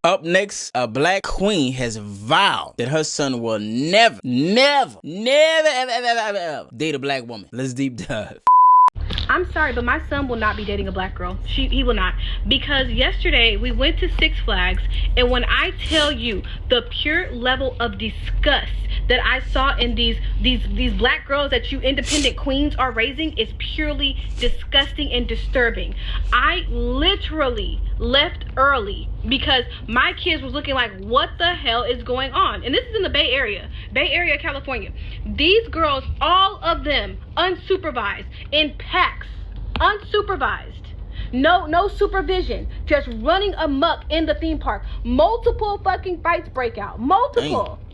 Up next, a black queen has vowed that her son will never, ever date a black woman. Let's deep dive. I'm sorry, but my son will not be dating a black girl. He will not. Because yesterday we went to Six Flags, and when I tell you the pure level of disgust that I saw in these black girls that you independent queens are raising is purely disgusting and disturbing. I literally left early because my kids was looking like, what the hell is going on? And this is in the Bay Area, California. These girls, all of them, unsupervised, in packs, unsupervised. No supervision, just running amok in the theme park. Multiple fucking fights break out. Multiple. Dang.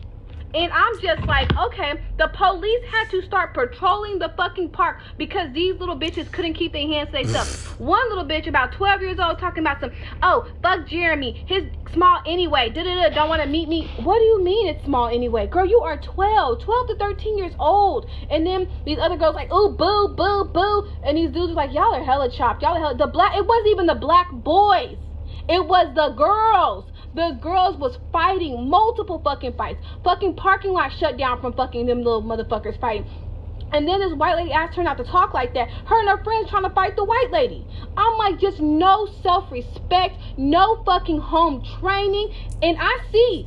And I'm just like, okay, the police had to start patrolling the fucking park because these little bitches couldn't keep their hands safe up. One little bitch about 12 years old talking about oh, fuck Jeremy, his small anyway, don't want to meet me. What do you mean it's small anyway? Girl, you are 12 to 13 years old. And then these other girls like, ooh, boo, boo, boo. And these dudes are like, y'all are hella chopped. It wasn't even the black boys. It was the girls. The girls was fighting, multiple fucking fights. Fucking parking lot shut down from fucking them little motherfuckers fighting. And then this white lady asked her not to talk like that. Her and her friends trying to fight the white lady. I'm like, just no self-respect, no fucking home training. And I see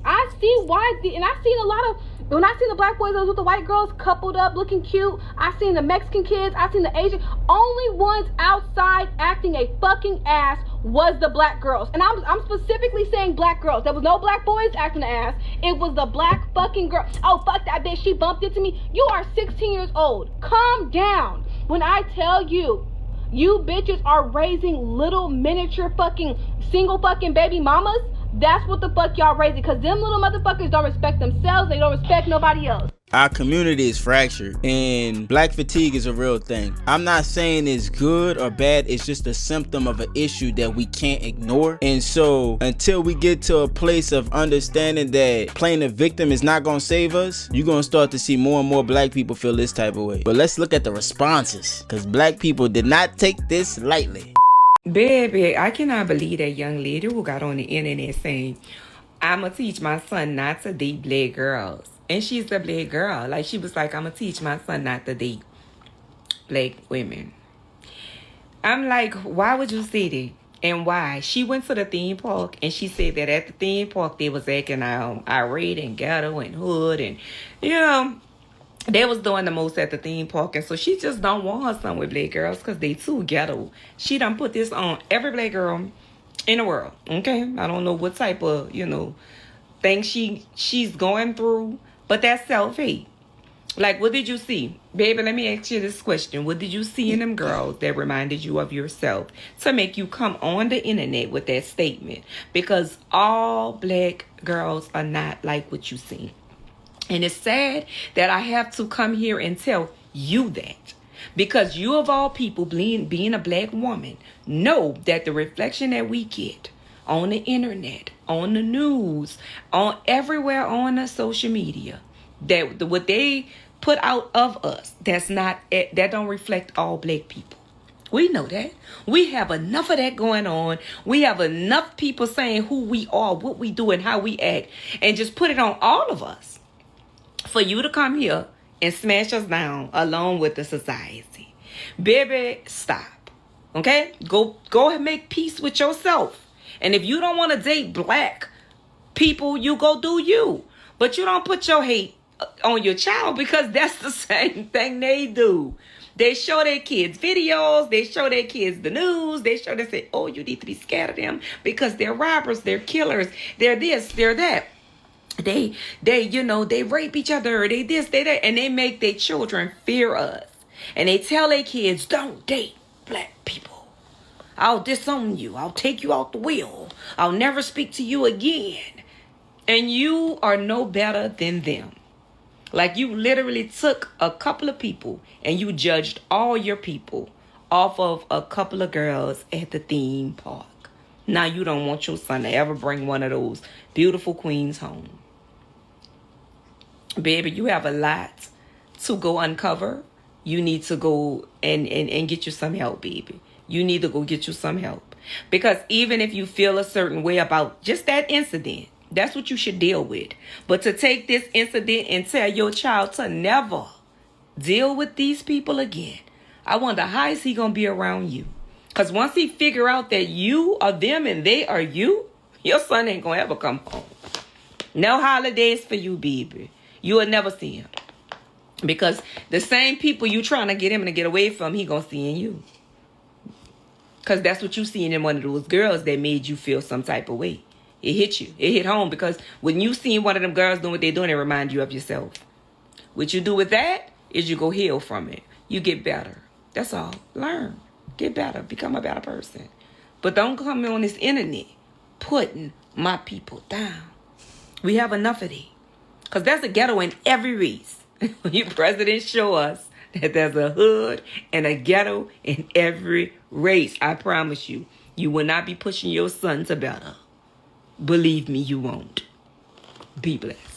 why, and I seen a lot of, when I seen the black boys that was with the white girls coupled up looking cute, I seen the Mexican kids, I seen the Asian, only ones outside acting a fucking ass was the black girls. And I'm specifically saying black girls. There was no black boys acting the ass. It was the black fucking girl. Oh, fuck that bitch, she bumped into me. You are 16 years old. Calm down. When I tell you, you bitches are raising little miniature fucking single fucking baby mamas, that's what the fuck y'all raising. Because them little motherfuckers don't respect themselves. They don't respect nobody else. Our community is fractured and black fatigue is a real thing. I'm not saying it's good or bad, it's just a symptom of an issue that we can't ignore. And so until we get to a place of understanding that playing the victim is not gonna save us, you're gonna start to see more and more black people feel this type of way. But let's look at the responses, because black people did not take this lightly. Baby, I cannot believe that young lady who got on the internet saying, I'ma teach my son not to date black girls. And she's a black girl. Like, she was like, I'ma teach my son not to date black women. I'm like, why would you say that? And why? She went to the theme park and she said that at the theme park they was acting irate and ghetto and hood and, you know, they was doing the most at the theme park. And so she just don't want her son with black girls because they too ghetto. She done put this on every black girl in the world. Okay? I don't know what type of, you know, thing she's going through. But that's self-hate. Like, what did you see? Baby, let me ask you this question. What did you see in them girls that reminded you of yourself to make you come on the internet with that statement? Because all black girls are not like what you see. And it's sad that I have to come here and tell you that. Because you of all people, being a black woman, know that the reflection that we get on the internet, on the news, on everywhere on the social media, that what they put out of us, that don't reflect all black people. We know that. We have enough of that going on. We have enough people saying who we are, what we do, and how we act, and just put it on all of us for you to come here and smash us down along with the society. Baby, stop. Okay? Go and make peace with yourself. And if you don't want to date black people, you go do you. But you don't put your hate on your child, because that's the same thing they do. They show their kids videos. They show their kids the news. They say, oh, you need to be scared of them because they're robbers, they're killers, they're this, they're that. They rape each other, they this, they that, and they make their children fear us. And they tell their kids, don't date black people. I'll disown you. I'll take you out the wheel. I'll never speak to you again. And you are no better than them. Like, you literally took a couple of people and you judged all your people off of a couple of girls at the theme park. Now you don't want your son to ever bring one of those beautiful queens home. Baby, you have a lot to go uncover. You need to go and get you some help, baby. You need to go get you some help. Because even if you feel a certain way about just that incident, that's what you should deal with. But to take this incident and tell your child to never deal with these people again, I wonder how is he going to be around you? Because once he figure out that you are them and they are you, your son ain't going to ever come home. No holidays for you, baby. You will never see him. Because the same people you trying to get him to get away from, he going to see in you. Because that's what you seen in one of those girls that made you feel some type of way. It hit you. It hit home because when you seen one of them girls doing what they're doing, it remind you of yourself. What you do with that is you go heal from it. You get better. That's all. Learn. Get better. Become a better person. But don't come on this internet putting my people down. We have enough of it. Because there's a ghetto in every race. You presidents show us that there's a hood and a ghetto in every race. I promise you. You will not be pushing your son to better. Believe me, you won't. Be blessed.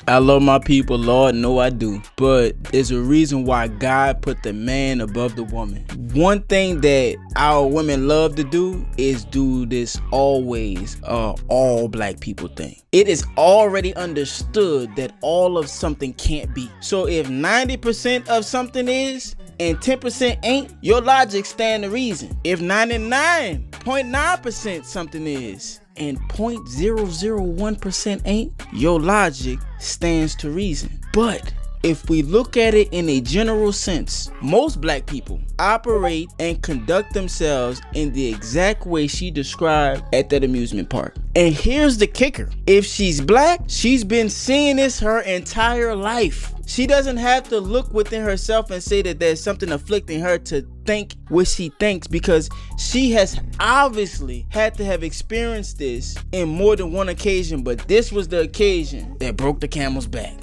I love my people, Lord, no I do. But there's a reason why God put the man above the woman. One thing that our women love to do is do this always all black people thing. It is already understood that all of something can't be. So if 90% of something is and 10% ain't, your logic stand to reason. If 99.9% something is and 0.001% ain't, your logic stands to reason. But if we look at it in a general sense, most black people operate and conduct themselves in the exact way she described at that amusement park. And here's the kicker. If she's black, she's been seeing this her entire life. She doesn't have to look within herself and say that there's something afflicting her to think what she thinks, because she has obviously had to have experienced this in more than one occasion, but this was the occasion that broke the camel's back.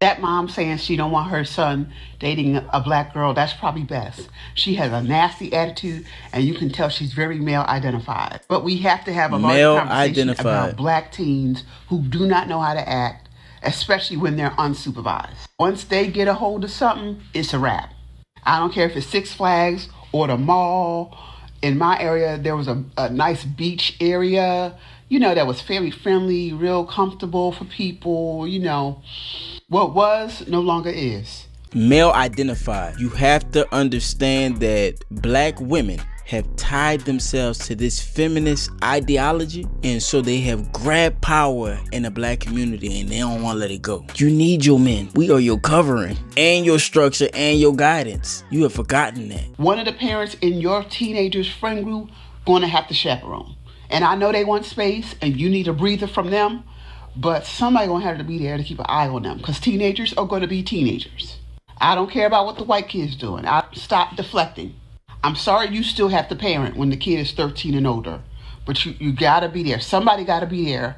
That mom saying she don't want her son dating a black girl, that's probably best. She has a nasty attitude, and you can tell she's very male identified. But we have to have a large conversation about black teens who do not know how to act, especially when they're unsupervised. Once they get a hold of something, it's a wrap. I don't care if it's Six Flags or the mall. In my area, there was a nice beach area, that was very friendly, real comfortable for people, What was no longer is. Male identified. You have to understand that black women have tied themselves to this feminist ideology, and so they have grabbed power in the black community and they don't want to let it go. You need your men. We are your covering and your structure and your guidance. You have forgotten that. One of the parents in your teenager's friend group going to have to chaperone. And I know they want space and you need a breather from them, but somebody going to have to be there to keep an eye on them, because teenagers are going to be teenagers. I don't care about what the white kid's doing. Stop deflecting. I'm sorry you still have to parent when the kid is 13 and older, but you got to be there. Somebody got to be there,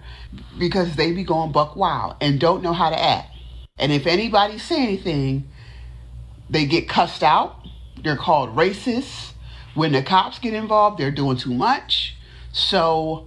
because they be going buck wild and don't know how to act. And if anybody say anything, they get cussed out. They're called racists. When the cops get involved, they're doing too much. So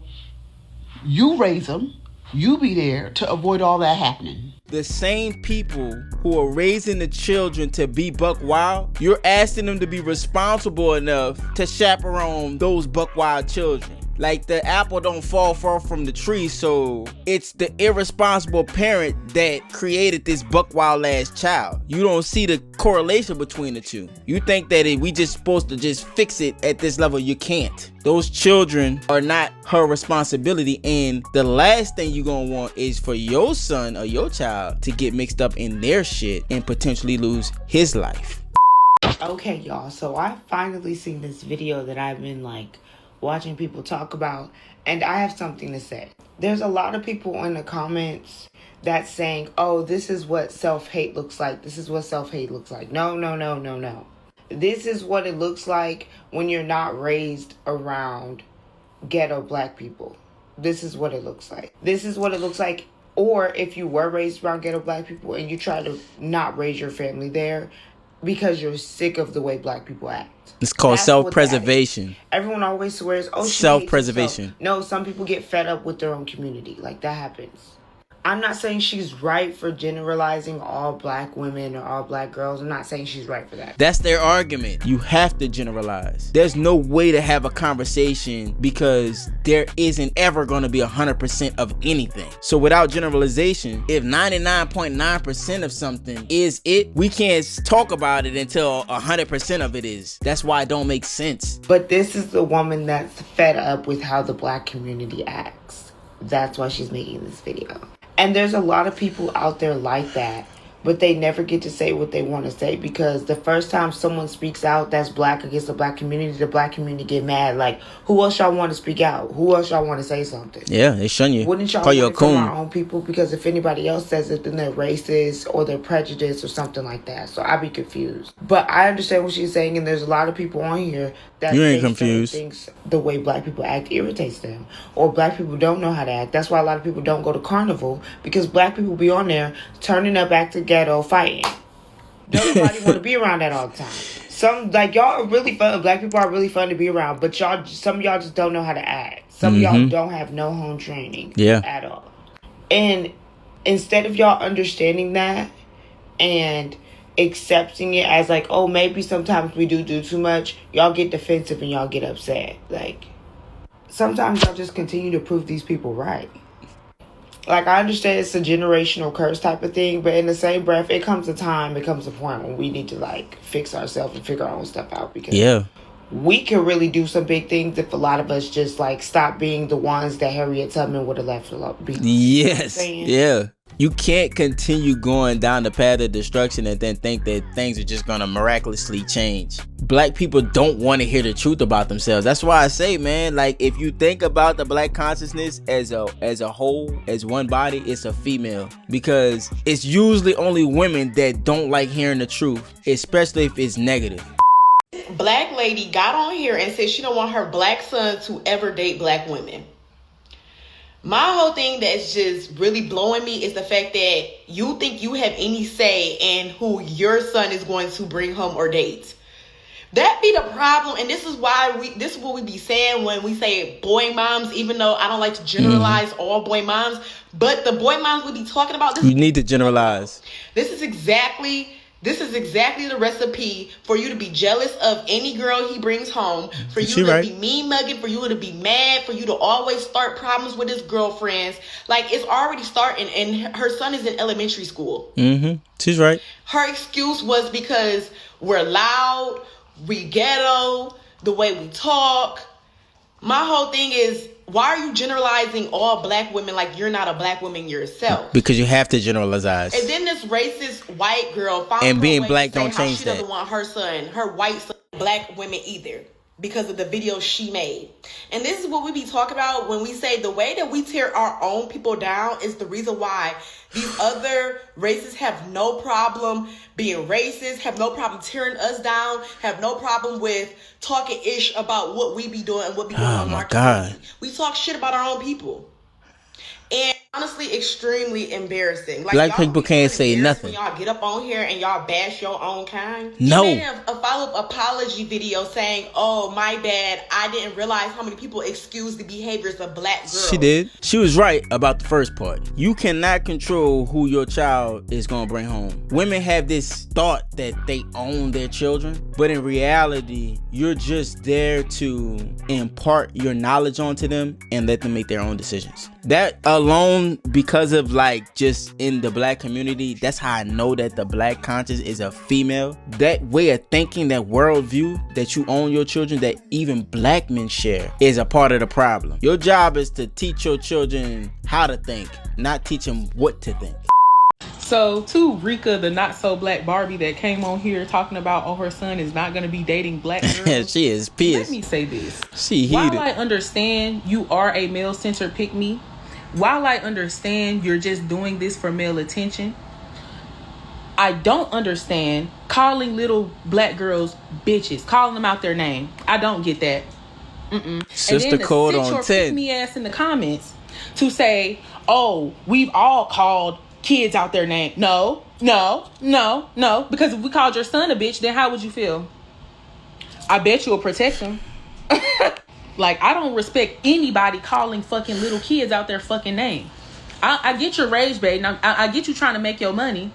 you raise them. You be there to avoid all that happening. The same people who are raising the children to be buck wild, you're asking them to be responsible enough to chaperone those buck wild children. Like, the apple don't fall far from the tree, so it's the irresponsible parent that created this buck wild ass child. You don't see the correlation between the two. You think that we just supposed to just fix it at this level. You can't. Those children are not her responsibility, and the last thing you're gonna want is for your son or your child to get mixed up in their shit and potentially lose his life. Okay, y'all, so I finally seen this video that I've been watching people talk about, and I have something to say. There's a lot of people in the comments that's saying, oh, this is what self-hate looks like. This is what self-hate looks like. No. This is what it looks like when you're not raised around ghetto black people. This is what it looks like. This is what it looks like. Or if you were raised around ghetto black people and you try to not raise your family there because you're sick of the way black people act. It's called self-preservation. Everyone always swears, oh, self-preservation. No, some people get fed up with their own community. That happens. I'm not saying she's right for generalizing all black women or all black girls. I'm not saying she's right for that. That's their argument. You have to generalize. There's no way to have a conversation because there isn't ever going to be 100% of anything. So without generalization, if 99.9% of something is it, we can't talk about it until 100% of it is. That's why it don't make sense. But this is the woman that's fed up with how the black community acts. That's why she's making this video. And there's a lot of people out there like that, but they never get to say what they want to say because the first time someone speaks out that's black against the black community get mad. Like, who else y'all want to speak out? Who else y'all want to say something? Yeah, they shun you. Wouldn't y'all call you a want it from coon? our own people? Because if anybody else says it, then they're racist or they're prejudiced or something like that. So I'd be confused. But I understand what she's saying, and there's a lot of people on here that you ain't confused. Thinks the way black people act irritates them, or black people don't know how to act. That's why a lot of people don't go to carnival, because black people be on there turning up, acting ghetto, fighting. Don't nobody want to be around that all the time. Some, like, y'all are really fun. Black people are really fun to be around, but some of y'all just don't know how to act. Some of y'all don't have no home training at all. And instead of y'all understanding that and accepting it as like, oh, maybe sometimes we do too much, y'all get defensive and y'all get upset. Like, sometimes y'all just continue to prove these people right. Like, I understand it's a generational curse type of thing, but in the same breath, it comes a point when we need to, like, fix ourselves and figure our own stuff out, because we can really do some big things if a lot of us just, like, stop being the ones that Harriet Tubman would have left behind. Yes. Yeah. You can't continue going down the path of destruction and then think that things are just gonna miraculously change. Black people don't want to hear the truth about themselves. That's why I say, man, like, if you think about the black consciousness as a whole, as one body, it's a female. Because it's usually only women that don't like hearing the truth, especially if it's negative. Black lady got on here and said she don't want her black son to ever date black women. My whole thing that's just really blowing me is the fact that you think you have any say in who your son is going to bring home or date. That be the problem, and this is what we be saying when we say boy moms, even though I don't like to generalize all boy moms, but the boy moms we be talking about, you need to generalize. This is exactly the recipe for you to be jealous of any girl he brings home, for you to be mean mugging, for you to be mad, for you to always start problems with his girlfriends. Like, it's already starting, and her son is in elementary school. She's right. Her excuse was because we're loud, we ghetto, the way we talk. My whole thing is, why are you generalizing all black women like you're not a black woman yourself? Because you have to generalize. And then this racist white girl found and being black don't change she that. Doesn't want her white son, black women either, because of the video she made. And this is what we be talking about when we say the way that we tear our own people down is the reason why these other races have no problem being racist, have no problem tearing us down, have no problem with talking ish about what we be doing and what we doing on our community. We talk shit about our own people. And honestly, extremely embarrassing. Like, black people can't say nothing. When y'all get up on here and y'all bash your own kind. No. She made a follow-up apology video saying, oh, my bad, I didn't realize how many people excuse the behaviors of black girls. She did. She was right about the first part. You cannot control who your child is going to bring home. Women have this thought that they own their children, but in reality, you're just there to impart your knowledge onto them and let them make their own decisions. That alone, because of, like, just in the black community, that's how I know that the black conscious is a female. That way of thinking, that worldview that you own your children, that even black men share, is a part of the problem. Your job is to teach your children how to think, not teach them what to think. So to Rika, the not so black Barbie that came on here talking about, oh, her son is not going to be dating black girls. She is pissed. Let me say this. She heated. While I understand you are a male-centered pick-me, while I understand you're just doing this for male attention, I don't understand calling little black girls bitches, calling them out their name. I don't get that. Sister and then code to on sit your 10. pick-me ass in the comments to say, oh, we've all called kids out their name. No. Because if we called your son a bitch, then how would you feel? I bet you'll protect him. Like, I don't respect anybody calling fucking little kids out their fucking name. I get your rage bait, and I get you trying to make your money.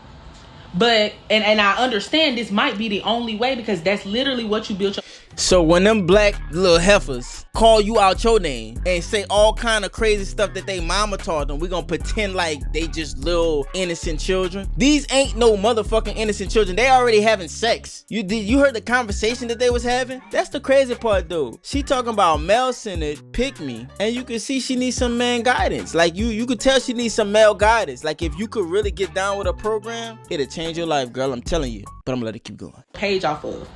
But and I understand this might be the only way, because that's literally what you built your. So when them black little heifers call you out your name and say all kind of crazy stuff that they mama taught them, we gonna pretend like they just little innocent children. These ain't no motherfucking innocent children. They already having sex. You heard the conversation that they was having? That's the crazy part, though. She talking about male-centered, pick me, and you can see she needs some man guidance. Like you could tell she needs some male guidance. Like if you could really get down with a program, it'll change your life, girl. I'm telling you. But I'm gonna let it keep going. Page off of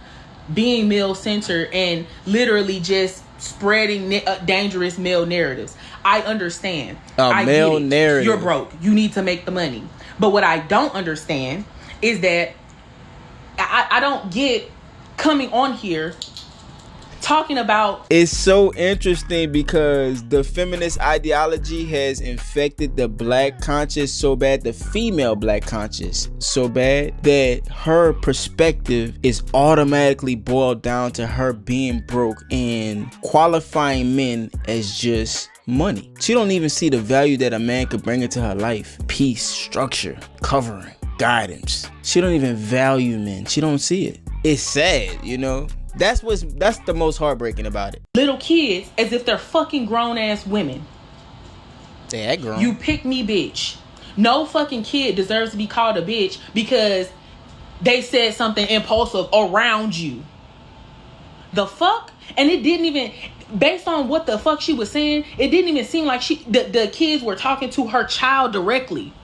being male-centered and literally just spreading dangerous male narratives. I understand. I male get it. narrative. You're broke. You need to make the money. But what I don't understand is that I don't get coming on here talking about. It's so interesting because the feminist ideology has infected the black conscious so bad, the female black conscious so bad, that her perspective is automatically boiled down to her being broke and qualifying men as just money. She don't even see the value that a man could bring into her life. Peace, structure, covering, guidance. She don't even value men. She don't see it. It's sad, you know? That's the most heartbreaking about it. Little kids as if they're fucking grown ass women. They act grown. You pick me, bitch. No fucking kid deserves to be called a bitch because they said something impulsive around you. The fuck? And it didn't even, based on what the fuck she was saying, it didn't even seem like the kids were talking to her child directly.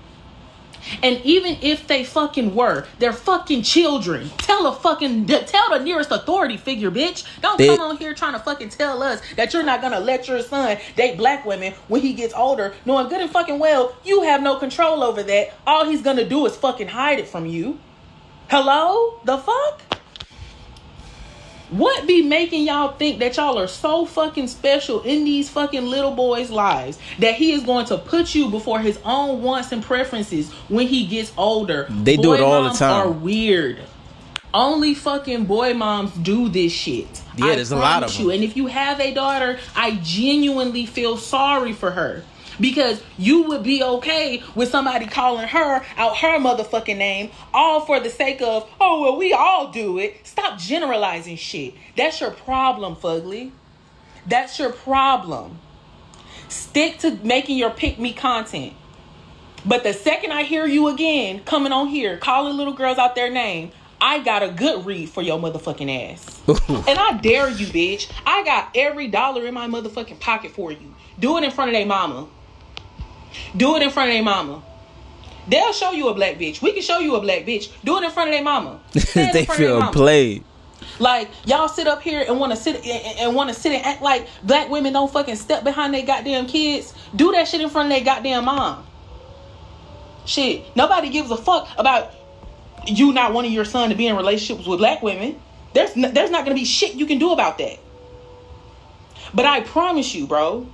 And even if they fucking were, they're fucking children. Tell the nearest authority figure, bitch. Don't come on here trying to fucking tell us that you're not gonna let your son date black women when he gets older, knowing good and fucking well you have no control over that. All he's gonna do is fucking hide it from you. Hello? The fuck? What be making y'all think that y'all are so fucking special in these fucking little boys' lives that he is going to put you before his own wants and preferences when he gets older? They do it all the time. Boy moms are weird. Only fucking boy moms do this shit. Yeah, there's a lot of them. And if you have a daughter, I genuinely feel sorry for her. Because you would be okay with somebody calling her out her motherfucking name, all for the sake of, oh, well, we all do it. Stop generalizing shit. That's your problem, fugly. That's your problem. Stick to making your pick-me content. But the second I hear you again coming on here, calling little girls out their name, I got a good read for your motherfucking ass. And I dare you, bitch. I got every dollar in my motherfucking pocket for you. Do it in front of their mama. Do it in front of their mama. They'll show you a black bitch. We can show you a black bitch. Do it in front of their mama. They feel played. Like y'all sit up here and want to sit and act like black women don't fucking step behind their goddamn kids. Do that shit in front of their goddamn mom. Shit, nobody gives a fuck about you not wanting your son to be in relationships with black women. There's not gonna be shit you can do about that. But I promise you, bro,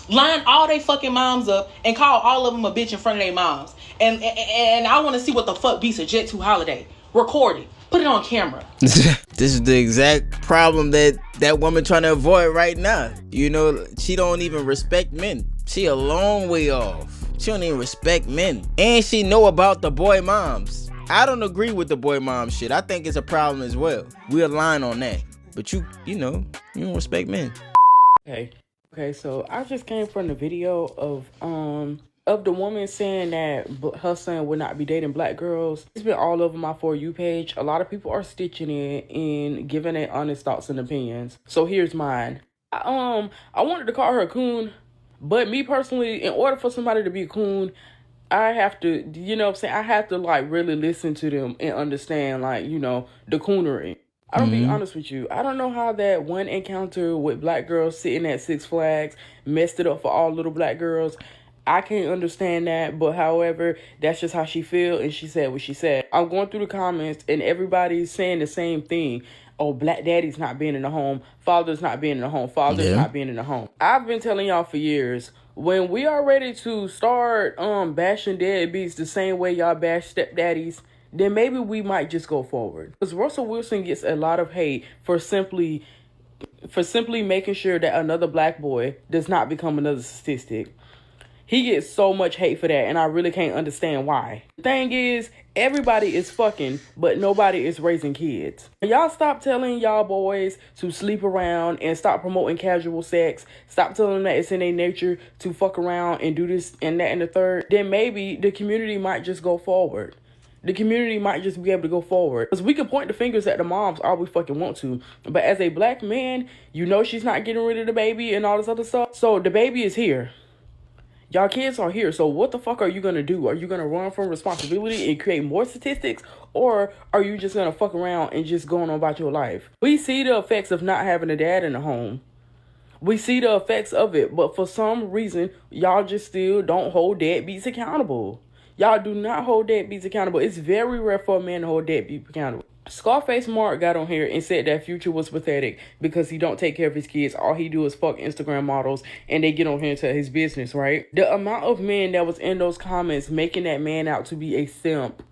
line all they fucking moms up and call all of them a bitch in front of their moms. And I want to see what the fuck beats a Jet 2 holiday. Record it. Put it on camera. This is the exact problem that woman trying to avoid right now. You know, she don't even respect men. She a long way off. She don't even respect men. And she know about the boy moms. I don't agree with the boy mom shit. I think it's a problem as well. We align on that. But you don't respect men. Okay, so I just came from the video of the woman saying that her son would not be dating black girls. It's been all over my For You page. A lot of people are stitching it and giving their honest thoughts and opinions. So here's mine. I wanted to call her a coon, but me personally, in order for somebody to be a coon, I have to, I have to like really listen to them and understand the coonery. I'm gonna be honest with you. I don't know how that one encounter with black girls sitting at Six Flags messed it up for all little black girls. I can't understand that, but however, that's just how she feel, and she said what she said. I'm going through the comments, and everybody's saying the same thing. Oh, black daddy's not being in the home. Father's not being in the home. Father's not being in the home. I've been telling y'all for years, when we are ready to start bashing deadbeats the same way y'all bash stepdaddies, then maybe we might just go forward. Because Russell Wilson gets a lot of hate for simply making sure that another black boy does not become another statistic. He gets so much hate for that, and I really can't understand why. The thing is, everybody is fucking, but nobody is raising kids. Y'all stop telling y'all boys to sleep around and stop promoting casual sex. Stop telling them that it's in their nature to fuck around and do this and that and the third. Then maybe the community might just go forward. The community might just be able to go forward. Because we can point the fingers at the moms all we fucking want to. But as a black man, you know she's not getting rid of the baby and all this other stuff. So the baby is here. Y'all kids are here. So what the fuck are you going to do? Are you going to run from responsibility and create more statistics? Or are you just going to fuck around and just going on about your life? We see the effects of not having a dad in the home. We see the effects of it. But for some reason, y'all just still don't hold deadbeats accountable. Y'all do not hold deadbeats accountable. It's very rare for a man to hold deadbeats accountable. Scarface Mark got on here and said that Future was pathetic because he don't take care of his kids. All he do is fuck Instagram models and they get on here and tell his business, right? The amount of men that was in those comments making that man out to be a simp.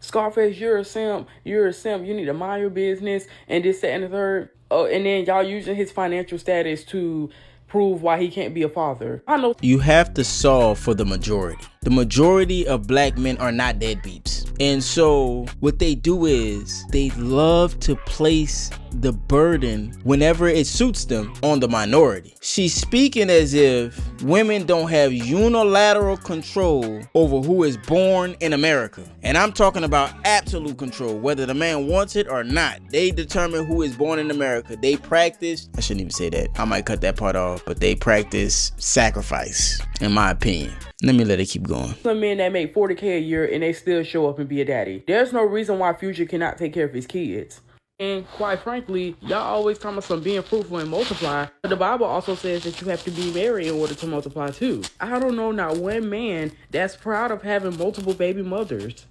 Scarface, you're a simp. You're a simp. You need to mind your business and this, that, and the third. And then y'all using his financial status to prove why he can't be a father. I know. You have to solve for the majority. The majority of black men are not deadbeats. And so what they do is they love to place the burden whenever it suits them on the minority. She's speaking as if women don't have unilateral control over who is born in America. And I'm talking about absolute control, whether the man wants it or not. They determine who is born in America. They practice, I shouldn't even say that. I might cut that part off, but they practice sacrifice, in my opinion. Let me let it keep going. Some men that make $40K a year and they still show up and be a daddy. There's no reason why Future cannot take care of his kids. And quite frankly, y'all always talking about some being fruitful and multiply. But the Bible also says that you have to be married in order to multiply too. I don't know not one man that's proud of having multiple baby mothers.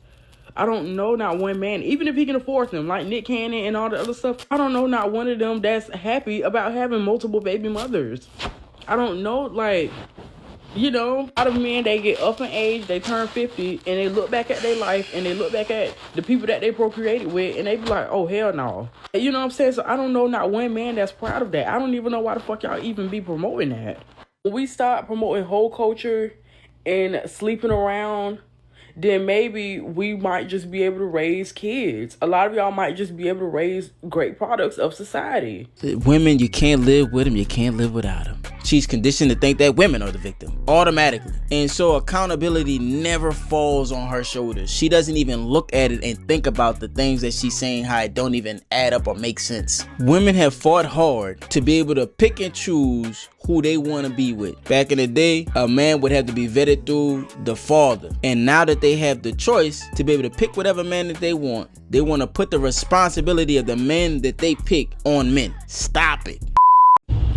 I don't know not one man, even if he can afford them, like Nick Cannon and all the other stuff. I don't know not one of them that's happy about having multiple baby mothers. I don't know, like, you know, a lot of men, they get up in age, they turn 50, and they look back at their life, and they look back at the people that they procreated with, and they be like, oh, hell no. You know what I'm saying? So I don't know not one man that's proud of that. I don't even know why the fuck y'all even be promoting that. When we start promoting whole culture and sleeping around, then maybe we might just be able to raise kids. A lot of y'all might just be able to raise great products of society. Women, you can't live with them, you can't live without them. She's conditioned to think that women are the victim automatically. And so accountability never falls on her shoulders. She doesn't even look at it and think about the things that she's saying, how it don't even add up or make sense. Women have fought hard to be able to pick and choose who they want to be with. Back in the day, a man would have to be vetted through the father. And now that they have the choice to be able to pick whatever man that they want to put the responsibility of the men that they pick on men. Stop it.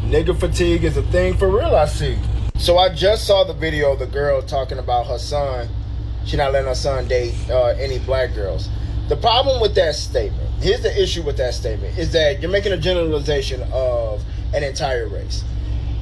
Nigga fatigue is a thing for real, I see. So I just saw the video of the girl talking about her son. She not letting her son date any black girls. The problem with that statement, here's the issue with that statement, is that you're making a generalization of an entire race.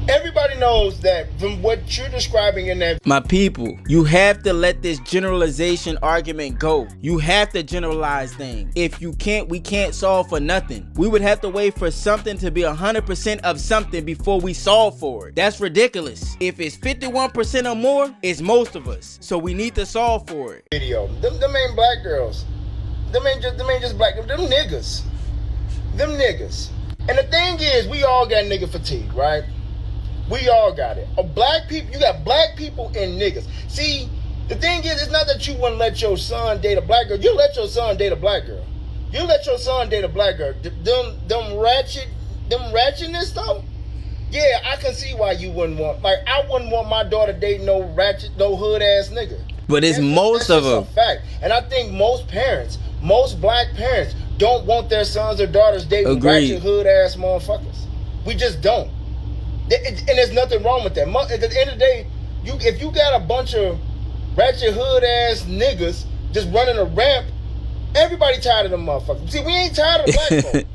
Everybody knows that from what you're describing in that... My people, you have to let this generalization argument go. You have to generalize things. If you can't, we can't solve for nothing. We would have to wait for something to be 100% of something before we solve for it. That's ridiculous. If it's 51% or more, it's most of us. So we need to solve for it. Video. Them ain't black girls. Them ain't just black. Them niggas. Them niggas. And the thing is, we all got nigga fatigue, right? We all got it. Black people, you got black people and niggas. See, the thing is, it's not that you wouldn't let your son date a black girl. You let your son date a black girl. You let your son date a black girl. Them ratchetness though. Yeah, I can see why you wouldn't want. Like, I wouldn't want my daughter dating no ratchet, no hood ass nigga. But it's most of them. That's a fact. And I think most parents, most black parents, don't want their sons or daughters dating ratchet hood ass motherfuckers. We just don't. And there's nothing wrong with that. At the end of the day, if you got a bunch of ratchet hood ass niggas just running a ramp, everybody tired of them motherfuckers. See, we ain't tired of black folk.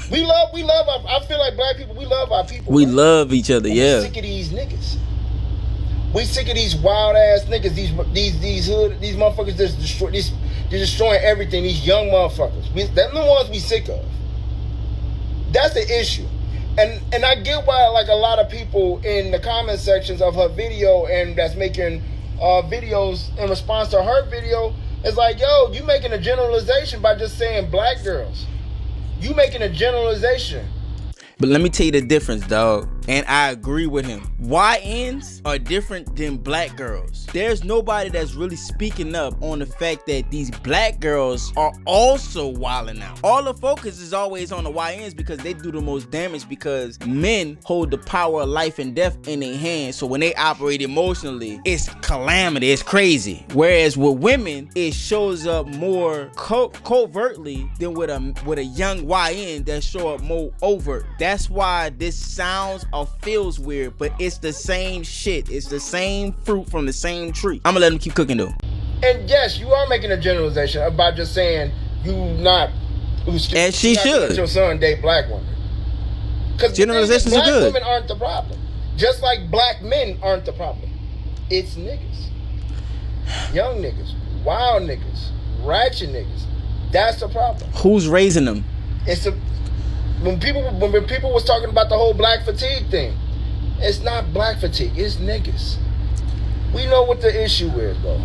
we love I feel like black people, we love our people. We love each other, yeah. We sick of these niggas. We sick of these wild ass niggas, these motherfuckers they're destroying everything, these young motherfuckers. They're the ones we sick of. That's the issue. And I get why like a lot of people in the comment sections of her video and that's making videos in response to her video is like, yo, you making a generalization by just saying black girls. You making a generalization. But let me tell you the difference, dog. And I agree with him. YNs are different than black girls. There's nobody that's really speaking up on the fact that these black girls are also wilding out. All the focus is always on the YNs because they do the most damage, because men hold the power of life and death in their hands. So when they operate emotionally, it's calamity, it's crazy. Whereas with women, it shows up more covertly than with a young YN that show up more overt. That's why this sounds or feels weird, but it's the same shit. It's the same fruit from the same tree. I'm gonna let them keep cooking though. And yes, you are making a generalization about just saying you not. And she should. Let your son date black women. Because generalizations are good. Black women aren't the problem. Just like black men aren't the problem. It's niggas. Young niggas, wild niggas, ratchet niggas. That's the problem. Who's raising them? It's a when people was talking about the whole black fatigue thing, it's not black fatigue, it's niggas. We know what the issue is, bro.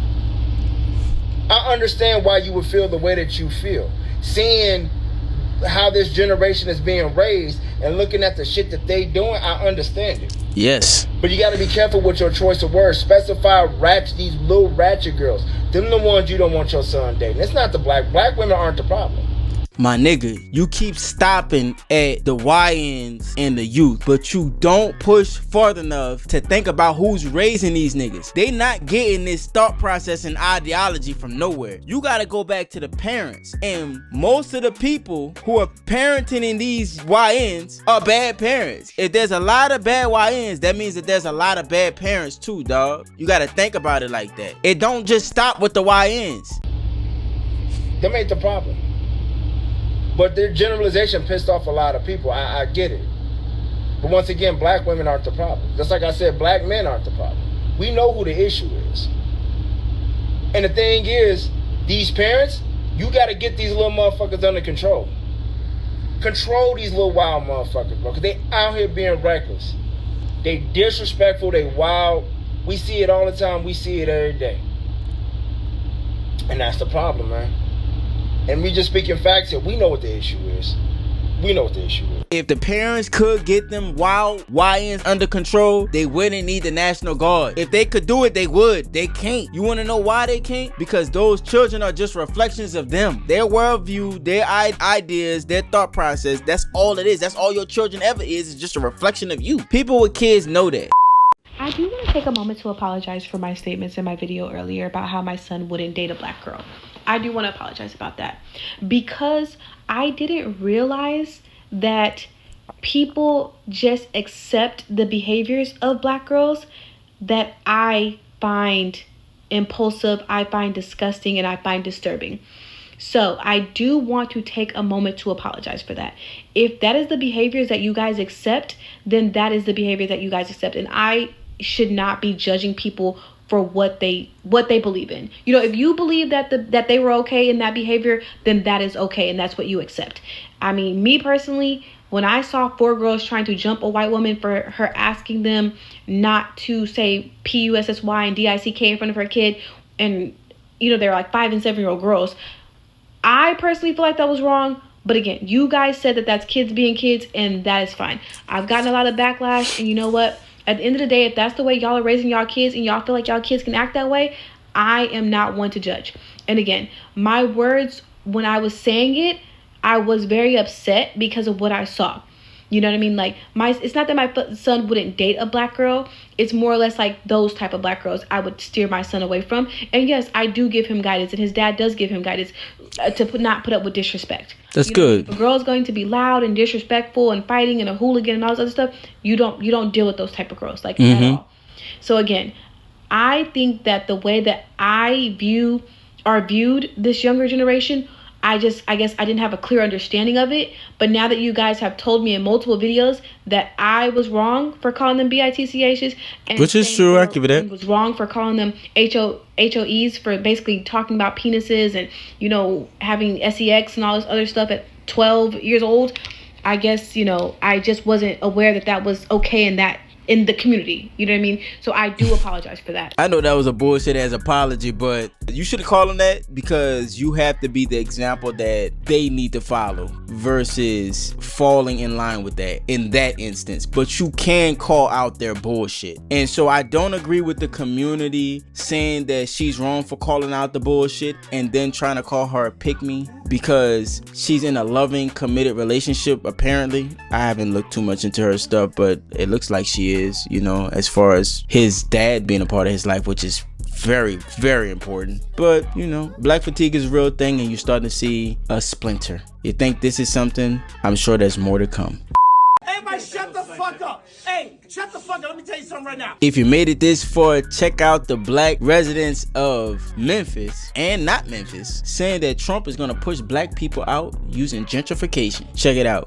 I understand why you would feel the way that you feel. Seeing how this generation is being raised and looking at the shit that they doing, I understand it. Yes. But you gotta be careful with your choice of words. Specify these little ratchet girls. Them the ones you don't want your son dating. It's not the black women aren't the problem. My nigga, you keep stopping at the YNs and the youth, but you don't push far enough to think about who's raising these niggas. They not getting this thought process and ideology from nowhere. You gotta go back to the parents. And most of the people who are parenting in these YNs are bad parents. If there's a lot of bad YNs, that means that there's a lot of bad parents too, dog. You gotta think about it like that. It don't just stop with the YNs. Them ain't the problem. But their generalization pissed off a lot of people. I get it. But once again, black women aren't the problem. Just like I said, black men aren't the problem. We know who the issue is. And the thing is, these parents, you got to get these little motherfuckers under control. Control these little wild motherfuckers, bro. Because they out here being reckless. They disrespectful. They wild. We see it all the time. We see it every day. And that's the problem, man. And we just speaking facts here. We know what the issue is. We know what the issue is. If the parents could get them wild YNs under control, they wouldn't need the National Guard. If they could do it, they would. They can't. You want to know why they can't? Because those children are just reflections of them. Their worldview, their ideas, their thought process. That's all it is. That's all your children ever is just a reflection of you. People with kids know that. I do want to take a moment to apologize for my statements in my video earlier about how my son wouldn't date a black girl. I do want to apologize about that because I didn't realize that people just accept the behaviors of black girls that I find impulsive, I find disgusting, and I find disturbing. So I do want to take a moment to apologize for that. If that is the behaviors that you guys accept, then that is the behavior that you guys accept. And I should not be judging people for what they believe in. You know, if you believe that they were okay in that behavior, then that is okay and that's what you accept. I mean, me personally, when I saw 4 girls trying to jump a white woman for her asking them not to say P-U-S-S-Y and D-I-C-K in front of her kid, and you know, they're like 5 and 7-year-old girls, I personally feel like that was wrong. But again, you guys said that that's kids being kids, and that is fine. I've gotten a lot of backlash, and you know what? At the end of the day, if that's the way y'all are raising y'all kids and y'all feel like y'all kids can act that way, I am not one to judge. And again, my words, when I was saying it, I was very upset because of what I saw. You know what I mean? Like, it's not that my son wouldn't date a black girl. It's more or less like those type of black girls I would steer my son away from. And yes, I do give him guidance, and his dad does give him guidance to not put up with disrespect. That's good. If a girl's going to be loud and disrespectful and fighting and a hooligan and all this other stuff, you don't deal with those type of girls at all. So again, I think that the way that I viewed this younger generation, I guess I didn't have a clear understanding of it. But now that you guys have told me in multiple videos that I was wrong for calling them BITCHs, and which is true, I give it that. Was wrong for calling them HOEs for basically talking about penises and, you know, having sex and all this other stuff at 12 years old. I guess, I just wasn't aware that that was okay in the community. You know what I mean? So I do apologize for that. I know that was a bullshit ass apology, but you should have called them that because you have to be the example that they need to follow versus falling in line with that in that instance. But you can call out their bullshit. And so I don't agree with the community saying that she's wrong for calling out the bullshit and then trying to call her a pick-me because she's in a loving, committed relationship. Apparently, I haven't looked too much into her stuff, but it looks like she is, as far as his dad being a part of his life, which is very, very important. But black fatigue is a real thing, and you're starting to see a splinter. You think this is something? I'm sure there's more to come. Everybody shut the fuck up. Hey, shut the fuck up. Let me tell you something right now. If you made it this far, check out the black residents of Memphis and not Memphis saying that Trump is going to push black people out using gentrification. Check it out.